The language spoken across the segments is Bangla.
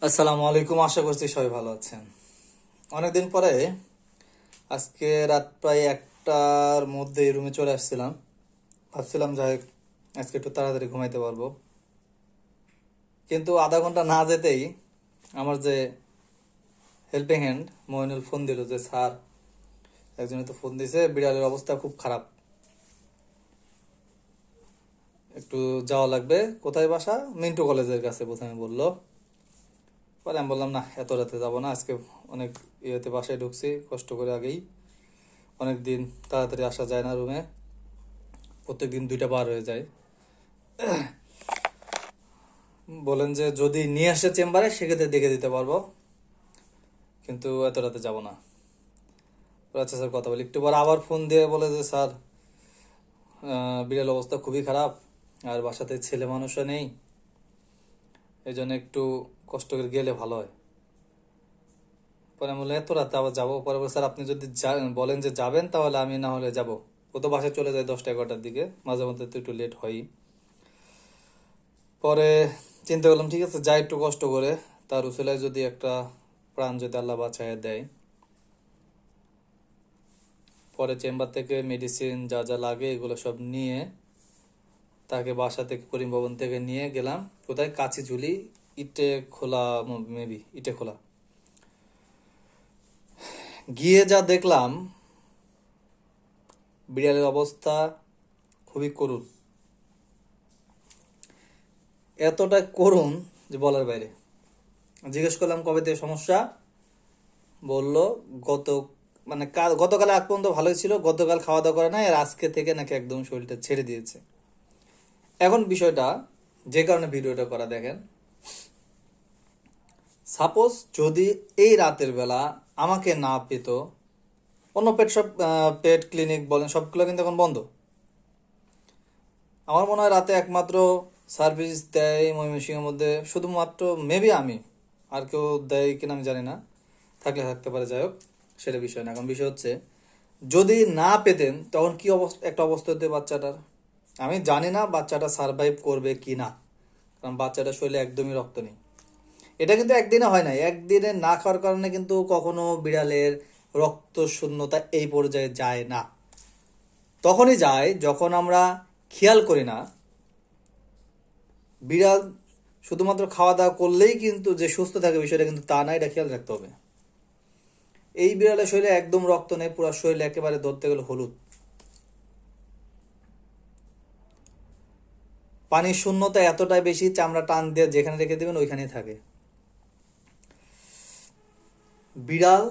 আসসালামু আলাইকুম, আশা করছি সবাই ভালো আছেন। অনেকদিন পরে আজকে রাত প্রায় 1টার মধ্যে রুমে চলে আসছিলাম। ভাবছিলাম যাই আজকে একটু তাড়াতাড়ি ঘুমাইতে পারবো, কিন্তু আধা ঘন্টা না যেতেই আমার যে হেল্পিং হ্যান্ড মইনুল ফোন দিল যে স্যার একজনে তো ফোন দিছে, বিড়ালের অবস্থা খুব খারাপ, একটু যাওয়া লাগবে। কোথায় বাসা? মিন্টু কলেজের কাছে প্রথমে বললো। পরে আমি বললাম না, এত রাতে যাবো না, আজকে অনেক ইয়েতে বাসায় ঢুকছি কষ্ট করে আগেই, অনেক দিন তাড়াতাড়ি আসা যায় না রুমে, প্রত্যেকদিন 2টা বার হয়ে যায়। বলেন যে যদি নিয়ে আসে চেম্বারে সেক্ষেত্রে দেখে দিতে পারবো, কিন্তু এত রাতে যাব না। আচ্ছা স্যার, কথা বলি। একটু পর আবার ফোন দিয়ে বলে যে স্যার বিড়াল অবস্থা খুবই খারাপ, আর বাসাতে ছেলে মানুষও নেই, এই জন্য একটু কষ্ট করে গেলে ভালো হয়। পরে আমি বললাম এত রাতে আবার যাবো? পরে বলে স্যার আপনি যদি বলেন যে যাবেন তাহলে আমি না হলে যাব। ও তো বাসায় চলে যায় 10টা 11টার দিকে, মাঝে মধ্যে তো একটু লেট হয়ই। পরে চিন্তা করলাম ঠিক আছে যাই, একটু কষ্ট করে, তার উসিলায় যদি একটা প্রাণ যদি আল্লাহ বাঁচায় দেয়। পরে চেম্বার থেকে মেডিসিন যা যা লাগে এগুলো সব নিয়ে তাকে বাসা থেকে করিম ভবন থেকে নিয়ে গেলাম কোথায়, কাছি ঝুলি ইটে খোলা, মেবি ইটে খোলা। গিয়ে যা দেখলাম, বিড়ালের অবস্থা খুবই করুণ, এতটা করুণ যে বলার বাইরে। জিজ্ঞেস করলাম কবে থেকে সমস্যা, বলল গত মানে গতকাল আগ পর্যন্ত ভালোই ছিল, গতকাল খাওয়া দাওয়া করে না, আর আজকে থেকে নাকি একদম শরীরটা ছেড়ে দিয়েছে। এখন বিষয়টা যে কারণে ভিডিওটা করা, দেখেন, সাপোজ যদি এই রাতের বেলা আমাকে না পেত, অন্য পেট সব পেট ক্লিনিক বলেন সবগুলো কিন্তু এখন বন্ধ। আমার মনে হয় রাতে একমাত্র সার্ভিস দেয় ময়মনসিংহের মধ্যে শুধুমাত্র মেবি আমি, আর কেউ দেয় কিনা আমি জানি না, থাকলে থাকতে পারে, যাই হোক সেটা বিষয় না। এখন বিষয় হচ্ছে যদি না পেতেন তখন কি অবস্থা, একটা অবস্থা হতে বাচ্চাটার। আমি জানি না বাচ্চাটা সারভাইভ করবে কি না, কারণ বাচ্চাটা শরীরে একদমই রক্ত নেই। এটা কিন্তু একদিনে হয় না, একদিনে না খাওয়ার কারণে কিন্তু কখনো বিড়ালের রক্ত শূন্যতা এই পর্যায়ে যায় না। তখনই যায় যখন আমরা খেয়াল করি না। বিড়াল শুধুমাত্র খাওয়া দাওয়া করলেই কিন্তু যে সুস্থ থাকে বিষয়টা কিন্তু তা না, এটা খেয়াল রাখতে হবে। এই বিড়ালের শরীরে একদম রক্ত নেই, পুরো শরীরে একেবারে ধরতে গেলে হলুদ, পানির শূন্যতা এতটাই বেশি, চামড়া টান দিয়ে যেখানে রেখে দেবেন ওইখানেই থাকে। বিড়াল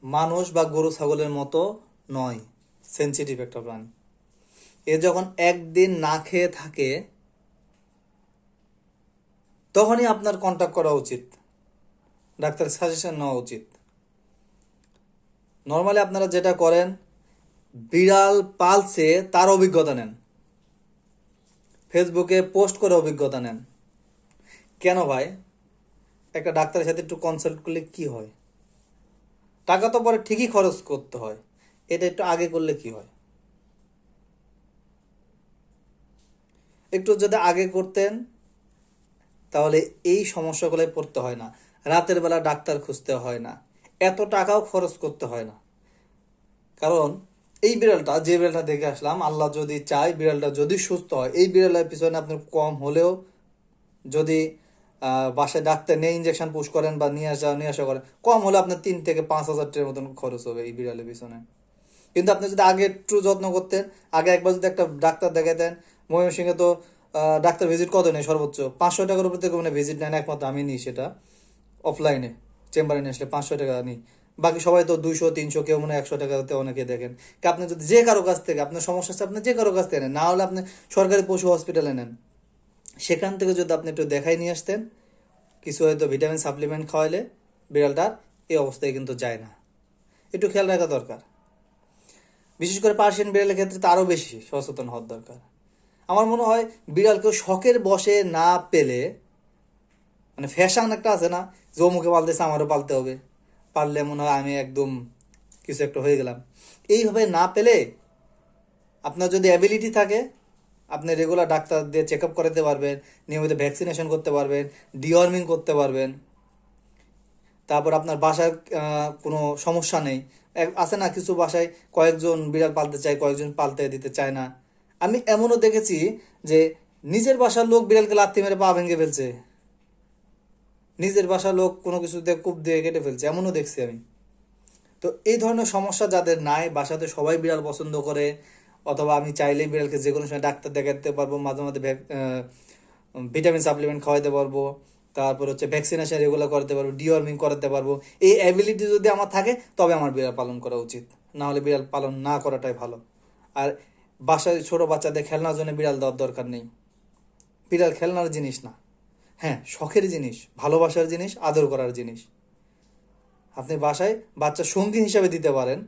মানুষ বা গরু ছাগলের মতো নয়, সেন্সিটিভ একটা প্রাণী। এ যখন একদিন না খেয়ে থাকে তখনই আপনার কন্ট্যাক্ট করা উচিত, ডাক্তারের সাজেশন নেওয়া উচিত। নর্মালি আপনারা যেটা করেন, বিড়াল পালছে তার অভিজ্ঞতা নেন, ফেসবুকে পোস্ট করে অভিজ্ঞতা নেন। কেন ভাই? একটা ডাক্তারের সাথে একটু কনসাল্ট করলে কি হয়? টাকা তো পরে ঠিকই খরচ করতে হয়, এটা একটু আগে করলে কি হয়? একটু যদি আগে করতেন তাহলে এই সমস্যাগুলোয় পড়তে হয় না, রাতের বেলা ডাক্তার খুঁজতে হয় না, এত টাকাও খরচ করতে হয় না। কারণ এই বিড়ালটা, যে বিড়ালটা দেখে আসলাম, আল্লাহ যদি চায় বিড়ালটা যদি সুস্থ হয়, এই বিড়ালের পিছনে আপনি কম হলেও যদি বাসায় ডাক্তার নিয়ে ইঞ্জেকশন পুশ করেন বা নিয়ে আসা করেন, কম হলে আপনার 3 থেকে 5 হাজার টাকার মতন খরচ হবে এই বিড়ালের পিছনে। কিন্তু আপনি যদি আগে একটু যত্ন করতেন, আগে একবার যদি একটা ডাক্তার দেখাতেন। ময়মনসিংহে তো ডাক্তার ভিজিট কত নেই, সর্বোচ্চ 500 টাকার উপর থেকে মানে ভিজিট নেন, একমাত্র আমি নিই সেটা অফলাইনে, চেম্বারে নিয়ে আসলে 500 টাকা নিই। বাকি সবাই তো 200 300, কেউ মনে হয় 100 টাকাতে অনেকে দেখেন। আপনি যদি যে কারো কাছ থেকে আপনার সমস্যা আছে, আপনি যে কারো কাছ থেকে নেন, না হলে আপনি সরকারি পশু হসপিটালে নেন, সেখান থেকে যদি আপনি একটু দেখাই নিয়ে আসতেন, কিছু হয়তো ভিটামিন সাপ্লিমেন্ট খাওয়াইলে বিড়ালটার এই অবস্থায় কিন্তু যায় না। একটু খেয়াল রাখা দরকার, বিশেষ করে পার্সিয়ান বিড়ালের ক্ষেত্রে তো আরও বেশি সচেতন হওয়ার দরকার। আমার মনে হয় বিড়ালকেও শখের বসে না পেলে, মানে ফ্যাশন একটা আছে না যে অমুকে পালতেছে আমারও পালতে হবে, পারলে মনে হয় আমি একদম কিছু একটা হয়ে গেলাম, এইভাবে না পেলে আপনার যদি অ্যাবিলিটি থাকে, আপনি রেগুলার ডাক্তার দিয়ে চেক আপ করাতে পারবেন, নিয়মিত ভ্যাকসিনেশন করতে পারবেন, ডিওয়ার্মিং করতে পারবেন, তারপর আপনার বাসার কোনো সমস্যা নেই। আছে না কিছু বাসায় কয়েকজন বিড়াল পালতে চায়, কয়েকজন পালতে দিতে চায় না। আমি এমনও দেখেছি যে নিজের বাসার লোক বিড়ালকে লাথি মেরে পা ভেঙে ফেলছে, নিজের বাসার লোক কোনো কিছুতে কূপ দিয়ে কেটে ফেলছে, এমনও দেখছি আমি। তো এই ধরনের সমস্যা যাদের নাই, বাসাতে সবাই বিড়াল পছন্দ করে, অথবা আমি চাইলেই বিড়ালকে যে কোনো সময় ডাক্তার দেখাতে পারবো, মাঝে মাঝে ভিটামিন সাপ্লিমেন্ট খাওয়াতে পারবো, তারপর হচ্ছে ভ্যাকসিনেশন রেগুলার করতে পারবো, ডিওয়ার্মিং করাতে পারবো, এই অ্যাবিলিটি যদি আমার থাকে তবে আমার বিড়াল পালন করা উচিত, না হলে বিড়াল পালন না করাটাই ভালো। আর বাসায় ছোট বাচ্চাদের খেলনার জন্য বিড়াল দেওয়ার দরকার নেই। বিড়াল খেলনার জিনিস না, হ্যাঁ শখের জিনিস, ভালোবাসার জিনিস, আদর করার জিনিস। আপনি বাসায় বাচ্চা সঙ্গী হিসাবে দিতে পারেন,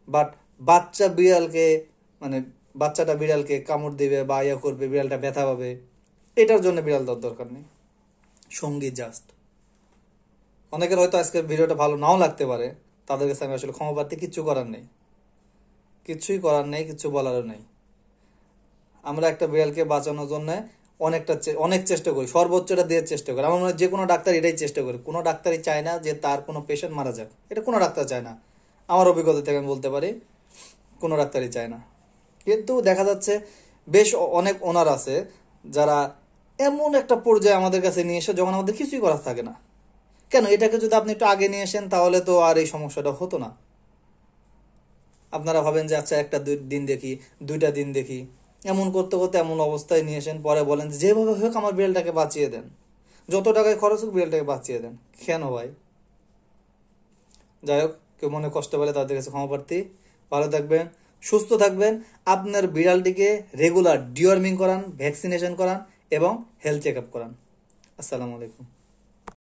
বাট বাচ্চা বিড়ালকে মানে বাচ্চাটা বিড়ালকে কামড় দিবে বা ইয়া করবে, বিড়ালটা ব্যথা পাবে, এটার জন্য বিড়াল দেওয়ার দরকার নেই। সঙ্গী জাস্ট। অনেকের হয়তো আজকের ভিডিওটা ভালো নাও লাগতে পারে, তাদের কাছে আমি আসলে ক্ষমা প্রার্থী, কিচ্ছু করার নেই, কিচ্ছুই করার নেই, কিচ্ছু বলারও নেই। আমরা একটা বিড়ালকে বাঁচানোর জন্য অনেক চেষ্টা করি, সর্বোচ্চটা দিয়ে চেষ্টা করি। আমার মনে হয় যে কোনো ডাক্তার এটাই চেষ্টা করে, কোনো ডাক্তারই চায় না যে তার কোনো পেশেন্ট মারা যাক, এটা কোনো ডাক্তার চায় না। আমার অভিজ্ঞতা থেকে আমি বলতে পারি কোনো ডাক্তারই চায় না। কিন্তু দেখা যাচ্ছে বেশ অনেক ওনার আছে যারা এমন একটা পর্যায়ে আমাদের কাছে নিয়ে এসে যখন আমাদের কিছুই করার থাকে না। কেন? এটাকে যদি আপনি একটু আগে নিয়ে আসেন তাহলে তো আর এই সমস্যাটা হতো না। আপনারা ভাবেন যে আচ্ছা একটা দিন দেখি, 2টা দিন দেখি, এমন করতে করতে এমন অবস্থায় নিয়ে আসেন, পরে বলেন যেভাবে হোক আমার বিড়ালটাকে বাঁচিয়ে দেন, যত টাকায় খরচ হোক বিড়ালটাকে বাঁচিয়ে দেন। কেন ভাই? যাই হোক, কেউ মনে কষ্ট পেলে তাদের কাছে ক্ষমা প্রার্থী। ভালো থাকবেন, সুস্থ থাকবেন। আপনার বিড়ালটিকে রেগুলার ডিওয়ার্মিং করান, ভ্যাকসিনেশন করান এবং হেলথ চেক আপ করান। আসসালামু আলাইকুম।